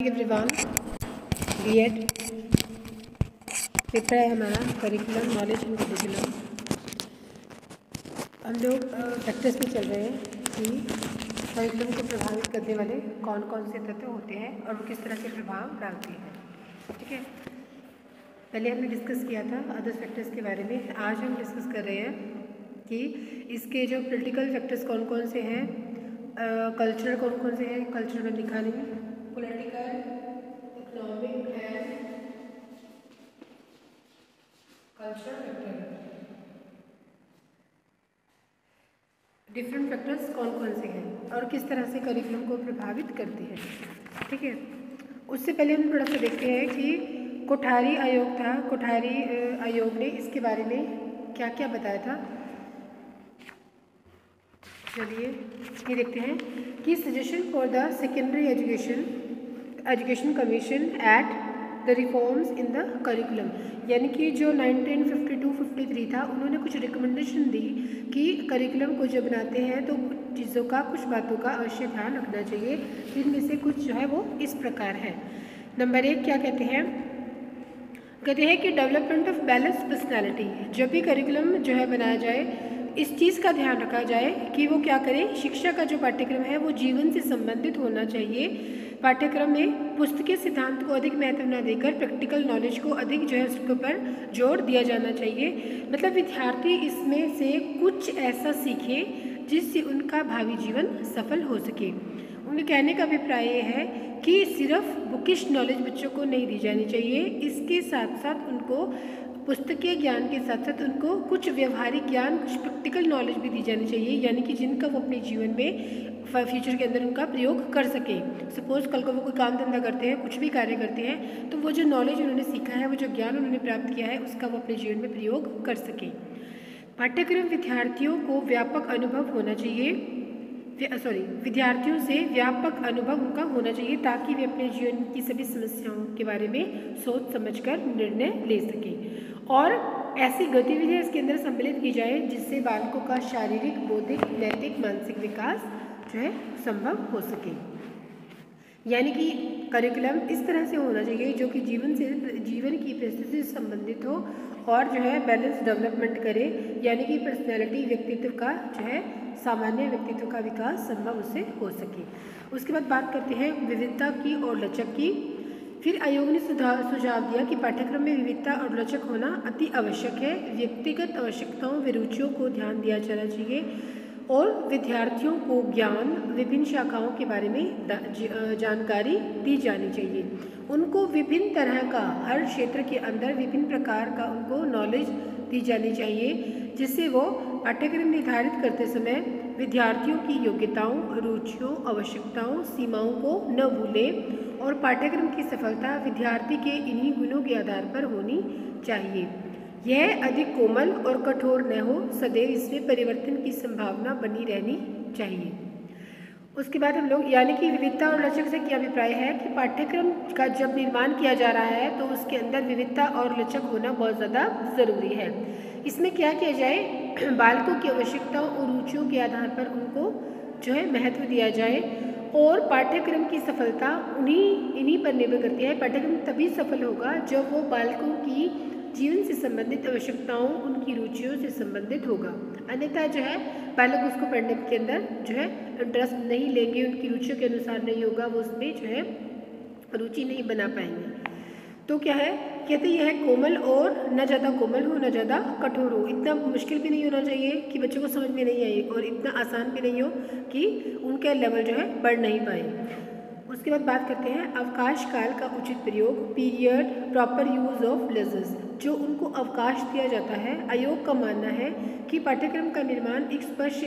Everyone, BEd paper है हमारा curriculum knowledge and curriculum. हम लोग प्रैक्टिस में चल रहे हैं कि करिकुलम को प्रभावित करने वाले कौन कौन से तत्व होते हैं और वो किस तरह के प्रभाव डालते हैं। ठीक है, पहले हमने डिस्कस किया था अदर फैक्टर्स के बारे में। आज हम डिस्कस कर रहे हैं कि इसके जो पॉलिटिकल फैक्टर्स कौन कौन से हैं, कल्चरल कौन कौन से हैं, कल्चर में लिखा नहीं, political, economic and cultural factor, different factors कौन कौन से हैं और किस तरह से करिकुलम को प्रभावित करते हैं। ठीक है, उससे पहले हम थोड़ा सा देखते हैं कि कोठारी आयोग था, कोठारी आयोग ने इसके बारे में क्या क्या बताया था। चलिए ये देखते हैं कि suggestion for the secondary education commission at the reforms in the curriculum, यानी कि जो 1952-53 था, उन्होंने कुछ रिकमेंडेशन दी कि करिकुलम को जब बनाते हैं तो कुछ चीज़ों का, कुछ बातों का अवश्य ध्यान रखना चाहिए। जिनमें से कुछ जो है वो इस प्रकार है। नंबर 1 क्या कहते हैं कि डेवलपमेंट ऑफ बैलेंस पर्सनैलिटी। जब भी करिकुलम जो है बनाया जाए, इस चीज़ का ध्यान रखा जाए कि वो क्या करे, शिक्षा का जो पाठ्यक्रम है वो जीवन से संबंधित होना चाहिए। पाठ्यक्रम में पुस्तकीय सिद्धांत को अधिक महत्व न देकर प्रैक्टिकल नॉलेज को अधिक जो है उसके ऊपर जोर दिया जाना चाहिए। मतलब विद्यार्थी इसमें से कुछ ऐसा सीखे जिससे उनका भावी जीवन सफल हो सके। उनके कहने का अभिप्राय ये है कि सिर्फ बुकिश नॉलेज बच्चों को नहीं दी जानी चाहिए, इसके साथ साथ उनको पुस्तकीय ज्ञान के साथ साथ उनको कुछ व्यवहारिक ज्ञान, कुछ प्रैक्टिकल नॉलेज भी दी जानी चाहिए, यानी कि जिनका वो अपने जीवन में फ्यूचर के अंदर उनका प्रयोग कर सके। सपोज कल को वो कोई काम धंधा करते हैं, कुछ भी कार्य करते हैं, तो वो जो नॉलेज उन्होंने सीखा है, वो जो ज्ञान उन्होंने प्राप्त किया है, उसका वो अपने जीवन में प्रयोग कर सके। पाठ्यक्रम विद्यार्थियों को व्यापक अनुभव होना चाहिए, विद्यार्थियों से व्यापक अनुभव उनका होना चाहिए ताकि वे अपने जीवन की सभी समस्याओं के बारे में सोच समझकर निर्णय ले सकें। और ऐसी गतिविधियाँ इसके अंदर सम्मिलित की जाए जिससे बालकों का शारीरिक, बौद्धिक, नैतिक, मानसिक विकास जो है संभव हो सके। यानी कि करिकुलम इस तरह से होना चाहिए जो कि जीवन की परिस्थिति से संबंधित हो और जो है बैलेंस डेवलपमेंट करे, यानी कि पर्सनैलिटी, व्यक्तित्व का जो है सामान्य व्यक्तित्व का विकास संभव उससे हो सके। उसके बाद बात करते हैं विविधता की और लचक की। फिर आयोग ने सुझाव दिया कि पाठ्यक्रम में विविधता और लचक होना अति आवश्यक है। व्यक्तिगत आवश्यकताओं व रुचियों को ध्यान दिया जाना चाहिए और विद्यार्थियों को ज्ञान, विभिन्न शाखाओं के बारे में जानकारी दी जानी चाहिए। उनको विभिन्न तरह का, हर क्षेत्र के अंदर विभिन्न प्रकार का उनको नॉलेज दी जानी चाहिए, जिससे वो पाठ्यक्रम निर्धारित करते समय विद्यार्थियों की योग्यताओं, रुचियों, आवश्यकताओं, सीमाओं को न भूलें और पाठ्यक्रम की सफलता विद्यार्थी के इन्हीं गुणों के आधार पर होनी चाहिए। यह अधिक कोमल और कठोर न हो, सदैव इसमें परिवर्तन की संभावना बनी रहनी चाहिए। उसके बाद हम लोग, यानी कि विविधता और लचक से क्या अभिप्राय है कि पाठ्यक्रम का जब निर्माण किया जा रहा है तो उसके अंदर विविधता और लचक होना बहुत ज़्यादा ज़रूरी है। इसमें क्या किया जाए, बालकों की आवश्यकताओं और रुचियों के आधार पर उनको जो है महत्व दिया जाए और पाठ्यक्रम की सफलता इन्हीं पर निर्भर करती है। पाठ्यक्रम तभी सफल होगा जब वो बालकों की जीवन से संबंधित आवश्यकताओं, उनकी रुचियों से संबंधित होगा। अन्यथा जो है बालक उसको पढ़ने के अंदर जो है इंटरेस्ट नहीं लेंगे, उनकी रुचियों के अनुसार नहीं होगा, वो उसमें जो है रुचि नहीं बना पाएंगे। तो क्या है, कहते यह है कोमल और न ज़्यादा कोमल हो न ज़्यादा कठोर हो। इतना मुश्किल भी नहीं होना चाहिए कि बच्चों को समझ में नहीं आए और इतना आसान भी नहीं हो कि उनके लेवल जो है बढ़ नहीं पाए। उसके बाद बात करते हैं अवकाश काल का उचित प्रयोग, period, proper use of leisures. जो उनको अवकाश दिया जाता है, आयोग का मानना है कि पाठ्यक्रम का निर्माण एक स्पर्श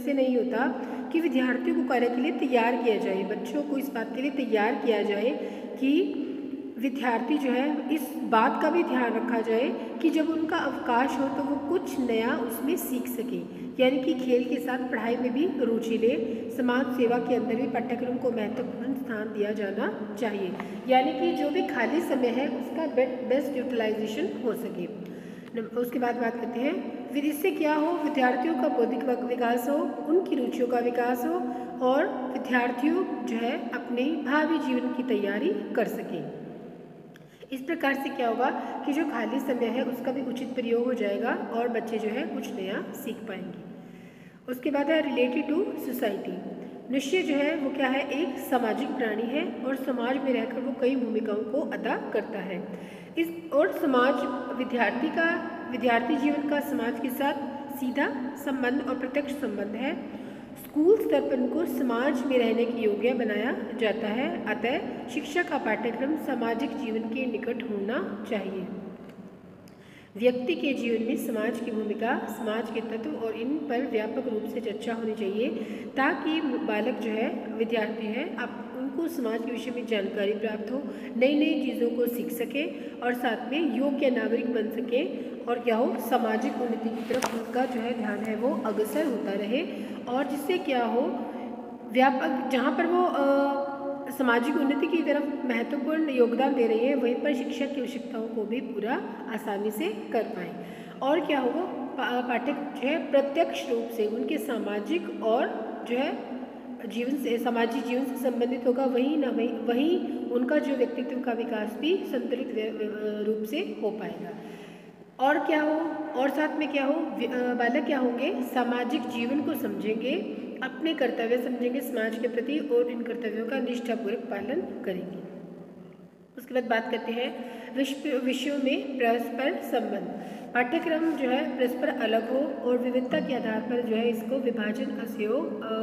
से नहीं होता कि विद्यार्थियों को कार्य के लिए तैयार किया जाए। बच्चों को इस बात के लिए तैयार किया जाए कि विद्यार्थी जो है, इस बात का भी ध्यान रखा जाए कि जब उनका अवकाश हो तो वो कुछ नया उसमें सीख सके, यानी कि खेल के साथ पढ़ाई में भी रुचि ले। समाज सेवा के अंदर भी पाठ्यक्रम को महत्वपूर्ण स्थान दिया जाना चाहिए, यानी कि जो भी खाली समय है उसका बेस्ट यूटिलाइजेशन हो सके। उसके बाद बात करते हैं फिर इससे क्या हो, विद्यार्थियों का बौद्धिक विकास हो, उनकी रुचियों का विकास हो और विद्यार्थियों जो है अपने भावी जीवन की तैयारी कर सकें। इस प्रकार से क्या होगा कि जो खाली समय है उसका भी उचित प्रयोग हो जाएगा और बच्चे जो है कुछ नया सीख पाएंगे। उसके बाद है रिलेटेड टू सोसाइटी। मनुष्य जो है वो क्या है, एक सामाजिक प्राणी है और समाज में रहकर वो कई भूमिकाओं को अदा करता है। इस और समाज विद्यार्थी जीवन का समाज के साथ सीधा संबंध और प्रत्यक्ष संबंध है। स्कूल स्तर पर उनको समाज में रहने की योग्य बनाया जाता है। अतः शिक्षा का पाठ्यक्रम सामाजिक जीवन के निकट होना चाहिए। व्यक्ति के जीवन में समाज की भूमिका, समाज के तत्व और इन पर व्यापक रूप से चर्चा होनी चाहिए ताकि बालक जो है, विद्यार्थी है, अब उनको समाज के विषय में जानकारी प्राप्त हो, नई नई चीज़ों को सीख सके और साथ में योग्य नागरिक बन सके और क्या हो, सामाजिक उन्नति की तरफ उनका जो है ध्यान है वो अग्रसर होता रहे और जिससे क्या हो, व्यापक जहाँ पर वो सामाजिक उन्नति की तरफ महत्वपूर्ण योगदान दे रही है वहीं पर शिक्षा की आवश्यकताओं को भी पूरा आसानी से कर पाएँ और क्या होगा, पाठक जो है प्रत्यक्ष रूप से उनके सामाजिक और जो है सामाजिक जीवन से संबंधित होगा, वहीं उनका जो व्यक्तित्व का विकास भी संतुलित रूप से हो पाएगा। और क्या हो, और साथ में क्या हो, बालक क्या होंगे, सामाजिक जीवन को समझेंगे, अपने कर्तव्य समझेंगे समाज के प्रति और इन कर्तव्यों का निष्ठापूर्वक पालन करेंगे। उसके बाद बात करते हैं विषयों में परस्पर संबंध। पाठ्यक्रम जो है परस्पर अलग हो और विविधता के आधार पर जो है इसको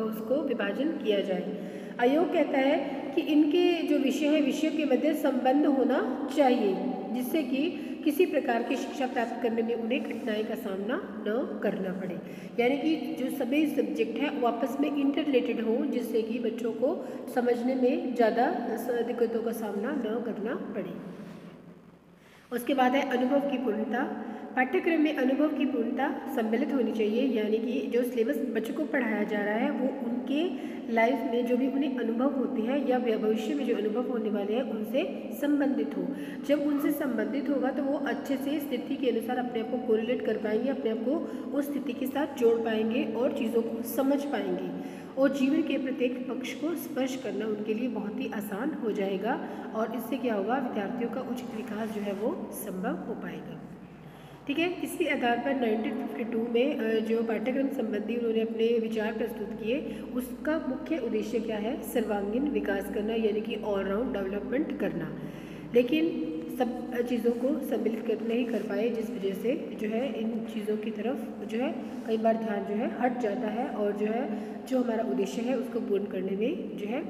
उसको विभाजन किया जाए। आयोग कहता है कि इनके जो विषय है, विषयों के मध्य संबंध होना चाहिए जिससे कि किसी प्रकार की शिक्षा प्राप्त करने में उन्हें कठिनाई का सामना न करना पड़े। यानी कि जो सभी सब्जेक्ट हैं वो आपस में इंटर रिलेटेड हों जिससे कि बच्चों को समझने में ज़्यादा दिक्कतों का सामना न करना पड़े। उसके बाद है अनुभव की पूर्णता। पाठ्यक्रम में अनुभव की पूर्णता सम्मिलित होनी चाहिए, यानी कि जो सिलेबस बच्चों को पढ़ाया जा रहा है वो उनके लाइफ में जो भी उन्हें अनुभव होते हैं या भविष्य में जो अनुभव होने वाले हैं उनसे संबंधित हो। जब उनसे संबंधित होगा तो वो अच्छे से स्थिति के अनुसार अपने आप को कोरिलेट कर पाएंगे, अपने आप को उस स्थिति के साथ जोड़ पाएंगे और चीज़ों को समझ पाएंगे और जीवन के प्रत्येक पक्ष को स्पर्श करना उनके लिए बहुत ही आसान हो जाएगा और इससे क्या होगा, विद्यार्थियों का उचित विकास जो है वो संभव हो पाएगा। ठीक है, इसी आधार पर 1952 में जो पाठ्यक्रम संबंधी उन्होंने अपने विचार प्रस्तुत किए, उसका मुख्य उद्देश्य क्या है, सर्वांगीण विकास करना, यानी कि ऑलराउंड डेवलपमेंट करना। लेकिन सब चीज़ों को सम्मिलित नहीं कर पाए जिस वजह से जो है इन चीज़ों की तरफ जो है कई बार ध्यान जो है हट जाता है और जो हमारा उद्देश्य है उसको पूर्ण करने में जो है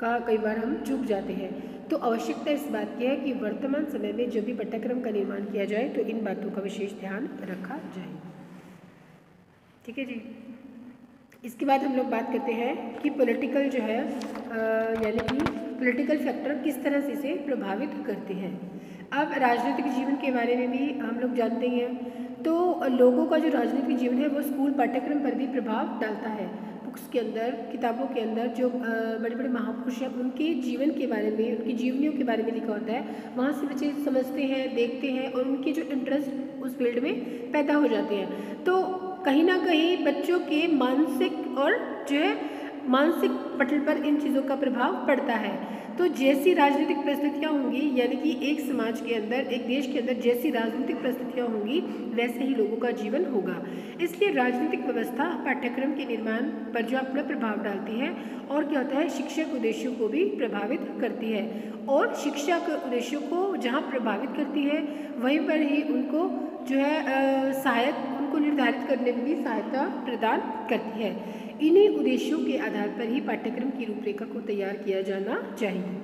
कई बार हम चूक जाते हैं। तो आवश्यकता इस बात की है कि वर्तमान समय में जब भी पाठ्यक्रम का निर्माण किया जाए तो इन बातों का विशेष ध्यान रखा जाए। ठीक है जी। इसके बाद हम लोग बात करते हैं कि पॉलिटिकल जो है यानी कि पॉलिटिकल फैक्टर किस तरह से इसे प्रभावित करते हैं। अब राजनीतिक जीवन के बारे में भी हम लोग जानते हैं, तो लोगों का जो राजनीतिक जीवन है वो स्कूल पाठ्यक्रम पर भी प्रभाव डालता है। बुक्स के अंदर, किताबों के अंदर जो बड़े बड़े महापुरुष हैं उनके जीवन के बारे में, उनकी जीवनियों के बारे में लिखा होता है, वहाँ से बच्चे समझते हैं, देखते हैं और उनकी जो इंटरेस्ट उस फील्ड में पैदा हो जाते हैं। तो कहीं ना कहीं बच्चों के मानसिक और जो है मानसिक पटल पर इन चीज़ों का प्रभाव पड़ता है। तो जैसी राजनीतिक परिस्थितियाँ होंगी, यानी कि एक समाज के अंदर, एक देश के अंदर जैसी राजनीतिक परिस्थितियाँ होंगी वैसे ही लोगों का जीवन होगा। इसलिए राजनीतिक व्यवस्था पाठ्यक्रम के निर्माण पर जो अपना प्रभाव डालती है और क्या होता है, शिक्षा के उद्देश्यों को भी प्रभावित करती है और शिक्षा के उद्देश्यों को जहाँ प्रभावित करती है वहीं पर ही उनको जो है उनको निर्धारित करने में भी सहायता प्रदान करती है। इन्हीं उद्देश्यों के आधार पर ही पाठ्यक्रम की रूपरेखा को तैयार किया जाना चाहिए।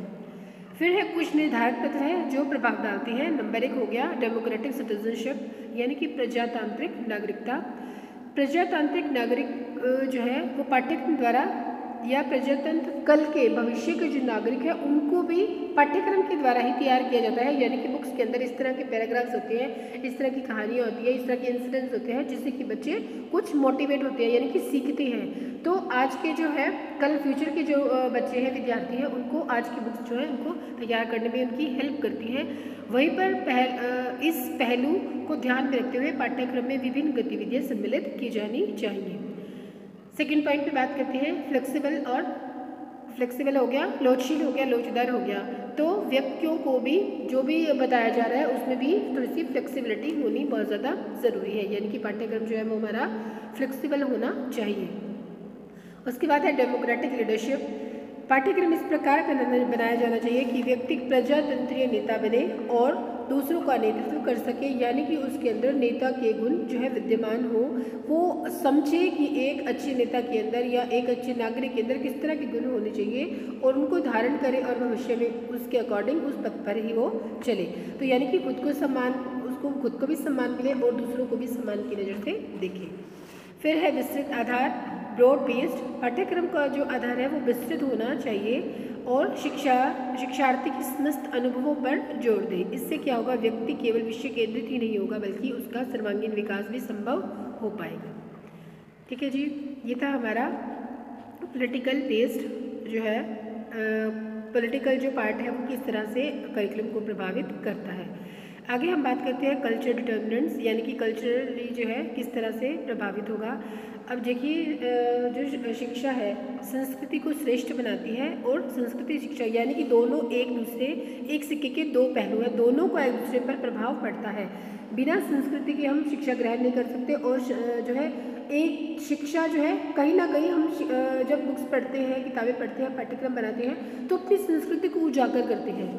फिर है कुछ निर्धारक तत्व हैं जो प्रभाव डालते हैं। नंबर 1 हो गया डेमोक्रेटिक सिटीजनशिप, यानी कि प्रजातांत्रिक नागरिकता। प्रजातांत्रिक नागरिक जो है वो पाठ्यक्रम द्वारा या प्रजातंत्र कल के भविष्य के जो नागरिक हैं उनको भी पाठ्यक्रम के द्वारा ही तैयार किया जाता है। यानी कि बुक्स के अंदर इस तरह के पैराग्राफ्स होते हैं, इस तरह की कहानियाँ होती है, इस तरह के इंसिडेंट्स होते हैं जिससे कि बच्चे कुछ मोटिवेट होते हैं, यानी कि सीखते हैं। तो आज के जो है कल फ्यूचर के जो बच्चे हैं, विद्यार्थी हैं, उनको आज की बुक्स जो है उनको तैयार करने में उनकी हेल्प करती हैं। वहीं पर इस पहलू को ध्यान में रखते हुए पाठ्यक्रम में विभिन्न गतिविधियाँ सम्मिलित की जानी चाहिए। सेकंड पॉइंट पे बात करते हैं फ्लेक्सिबल हो गया, लोचशील हो गया, लोचदार हो गया। तो व्यक्तियों को भी जो भी बताया जा रहा है उसमें भी थोड़ी सी फ्लेक्सिबिलिटी होनी बहुत ज़्यादा ज़रूरी है, यानी कि पाठ्यक्रम जो है वो हमारा फ्लेक्सिबल होना चाहिए। उसके बाद है डेमोक्रेटिक लीडरशिप। पाठ्यक्रम इस प्रकार का बनाया जाना चाहिए कि व्यक्ति प्रजातंत्रीय नेता बने और दूसरों का नेतृत्व कर सके, यानी कि उसके अंदर नेता के गुण जो है विद्यमान हो। वो समझे कि एक अच्छे नेता के अंदर या एक अच्छे नागरिक के अंदर किस तरह के गुण होने चाहिए और उनको धारण करे और भविष्य में उसके अकॉर्डिंग उस पथ पर ही वो चले। तो यानी कि उसको खुद को भी सम्मान मिले और दूसरों को भी सम्मान की नज़र से देखे। फिर है विस्तृत आधार, ब्रॉड बेस्ड। पाठ्यक्रम का जो आधार है वो विस्तृत होना चाहिए और शिक्षार्थी के समस्त अनुभवों पर जोर दे। इससे क्या होगा, व्यक्ति केवल विषय केंद्रित ही नहीं होगा बल्कि उसका सर्वांगीण विकास भी संभव हो पाएगा। ठीक है जी, ये था हमारा पॉलिटिकल बेस्ड जो है पॉलिटिकल जो पार्ट है वो किस तरह से करिकुलम को प्रभावित करता है। आगे हम बात करते हैं कल्चर डिटर्मिनेंट्स, यानी कि कल्चरली जो है किस तरह से प्रभावित होगा। अब देखिए जो शिक्षा है संस्कृति को श्रेष्ठ बनाती है और संस्कृति शिक्षा यानी कि दोनों एक सिक्के के दो पहलू हैं, दोनों का एक दूसरे पर प्रभाव पड़ता है। बिना संस्कृति के हम शिक्षा ग्रहण नहीं कर सकते और जो है एक शिक्षा जो है कहीं ना कहीं हम जब बुक्स पढ़ते हैं, किताबें पढ़ते हैं, पाठ्यक्रम बनाते हैं तो अपनी संस्कृति को उजागर करते हैं।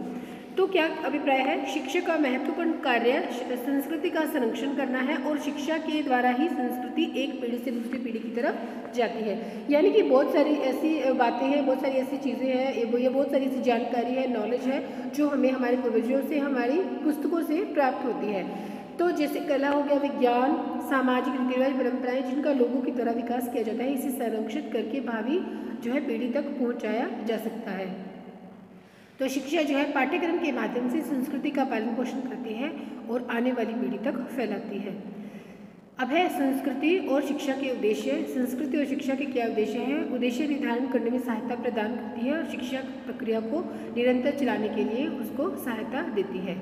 तो क्या अभिप्राय है, शिक्षा का महत्वपूर्ण कार्य संस्कृति का संरक्षण करना है और शिक्षा के द्वारा ही संस्कृति एक पीढ़ी से दूसरी पीढ़ी की तरफ जाती है। यानी कि बहुत सारी ऐसी बातें हैं, बहुत सारी ऐसी चीज़ें हैं, ये बहुत सारी ऐसी जानकारी है, नॉलेज है जो हमें हमारे पूर्वजों से, हमारी पुस्तकों से प्राप्त होती है। तो जैसे कला हो गया, विज्ञान, सामाजिक रीति रिवाज, परंपराएं जिनका लोगों की तरह विकास किया जाता है, इसे संरक्षित करके भावी जो है पीढ़ी तक पहुँचाया जा सकता है। तो शिक्षा जो है पाठ्यक्रम के माध्यम से संस्कृति का पालन पोषण करती है और आने वाली पीढ़ी तक फैलाती है। अब है संस्कृति और शिक्षा के उद्देश्य। संस्कृति और शिक्षा के क्या उद्देश्य हैं? उद्देश्य निर्धारण करने में सहायता प्रदान करती है और शिक्षा प्रक्रिया को निरंतर चलाने के लिए उसको सहायता देती है।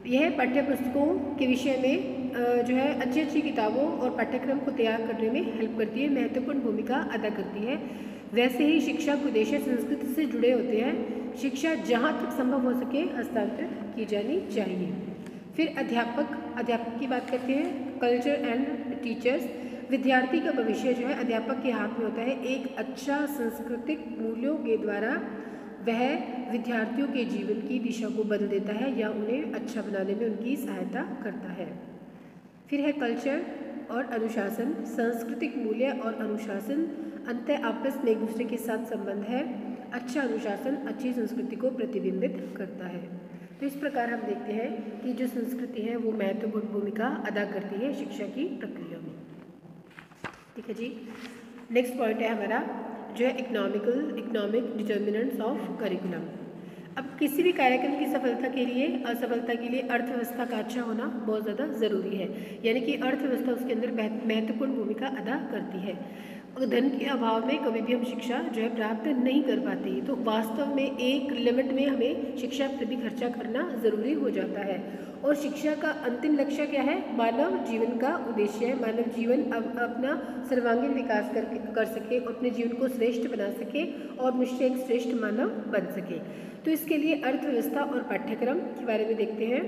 यह पाठ्य पुस्तकों के विषय में जो है अच्छी किताबों और पाठ्यक्रम को तैयार करने में हेल्प करती है, महत्वपूर्ण भूमिका अदा करती है। वैसे ही शिक्षा के उद्देश्य संस्कृति से जुड़े होते हैं। शिक्षा जहाँ तक संभव हो सके हस्तांतरित की जानी चाहिए। फिर अध्यापक की बात करते हैं, कल्चर एंड टीचर्स। विद्यार्थी का भविष्य जो है अध्यापक के हाथ में होता है। एक अच्छा सांस्कृतिक मूल्यों के द्वारा वह विद्यार्थियों के जीवन की दिशा को बदल देता है या उन्हें अच्छा बनाने में उनकी सहायता करता है। फिर है कल्चर और अनुशासन। सांस्कृतिक मूल्य और अनुशासन अंततः आपस में एक दूसरे के साथ संबंध है। अच्छा अनुशासन अच्छी संस्कृति को प्रतिबिंबित करता है। तो इस प्रकार हम देखते हैं कि जो संस्कृति है वो महत्वपूर्ण भूमिका अदा करती है शिक्षा की प्रक्रिया में। ठीक है जी, नेक्स्ट पॉइंट है हमारा जो है इकोनॉमिक डिटर्मिनेंट्स ऑफ करिकुलम। अब किसी भी कार्यक्रम की सफलता के लिए असफलता के लिए अर्थव्यवस्था का अच्छा होना बहुत ज़्यादा ज़रूरी है, यानी कि अर्थव्यवस्था उसके अंदर महत्वपूर्ण भूमिका अदा करती है। और धन के अभाव में कभी भी हम शिक्षा जो है प्राप्त नहीं कर पाते, तो वास्तव में एक लिमिट में हमें शिक्षा पर भी खर्चा करना ज़रूरी हो जाता है। और शिक्षा का अंतिम लक्ष्य क्या है? मानव जीवन का उद्देश्य है। मानव जीवन अपना सर्वांगीण विकास कर सके और अपने जीवन को श्रेष्ठ बना सके और मनुष्य एक श्रेष्ठ मानव बन सके। तो इसके लिए अर्थव्यवस्था और पाठ्यक्रम के बारे में देखते हैं।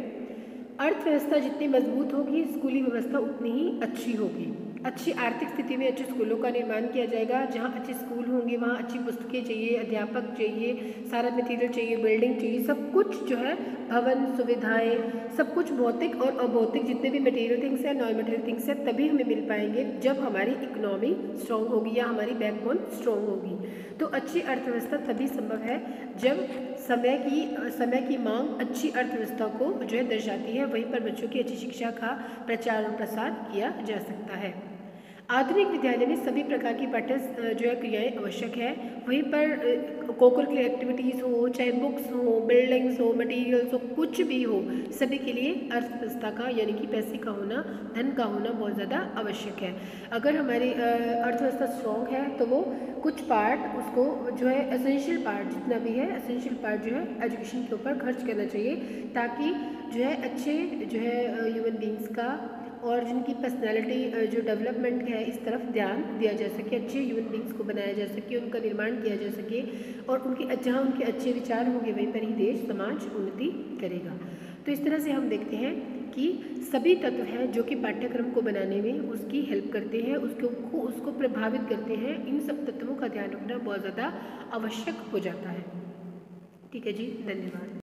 अर्थव्यवस्था जितनी मजबूत होगी स्कूली व्यवस्था उतनी ही अच्छी होगी। अच्छी आर्थिक स्थिति में अच्छे स्कूलों का निर्माण किया जाएगा। जहाँ अच्छे स्कूल होंगे वहाँ अच्छी पुस्तकें चाहिए, अध्यापक चाहिए, सारा मटेरियल चाहिए, बिल्डिंग चाहिए, सब कुछ जो है भवन सुविधाएं सब कुछ भौतिक और अभौतिक जितने भी मटेरियल थिंग्स हैं, नॉन मटेरियल थिंग्स हैं, तभी हमें मिल पाएंगे जब हमारी इकोनॉमी स्ट्रॉन्ग होगी या हमारी बैकबोन स्ट्रॉन्ग होगी। तो अच्छी अर्थव्यवस्था तभी संभव है जब समय की मांग अच्छी अर्थव्यवस्था को जो है दर्शाती है। वहीं पर बच्चों की अच्छी शिक्षा का प्रचार और प्रसार किया जा सकता है। आधुनिक विद्यालय में सभी प्रकार की पाठ्य जो है क्रियाएं आवश्यक है। वहीं पर कोकुलर एक्टिविटीज़ हो, चाहे बुक्स हो, बिल्डिंग्स हो, मटेरियल्स हो, कुछ भी हो, सभी के लिए अर्थव्यवस्था का यानी कि पैसे का होना, धन का होना बहुत ज़्यादा आवश्यक है। अगर हमारी अर्थव्यवस्था स्ट्रॉन्ग है तो वो कुछ पार्ट उसको जो है एसेंशियल पार्ट जितना भी है एसेंशियल पार्ट जो है एजुकेशन के ऊपर खर्च करना चाहिए, ताकि जो है अच्छे जो है ह्यूमन बींग्स का और जिनकी पर्सनैलिटी जो डेवलपमेंट है इस तरफ ध्यान दिया जा सके, अच्छे ह्यूमन बींग्स को बनाया जा सके, उनका निर्माण किया जा सके और जहाँ उनके अच्छे विचार होंगे वहीं पर ही देश समाज उन्नति करेगा। तो इस तरह से हम देखते हैं कि सभी तत्व हैं जो कि पाठ्यक्रम को बनाने में उसकी हेल्प करते हैं, उसको प्रभावित करते हैं। इन सब तत्वों का ध्यान रखना बहुत ज़्यादा आवश्यक हो जाता है। ठीक है जी, धन्यवाद।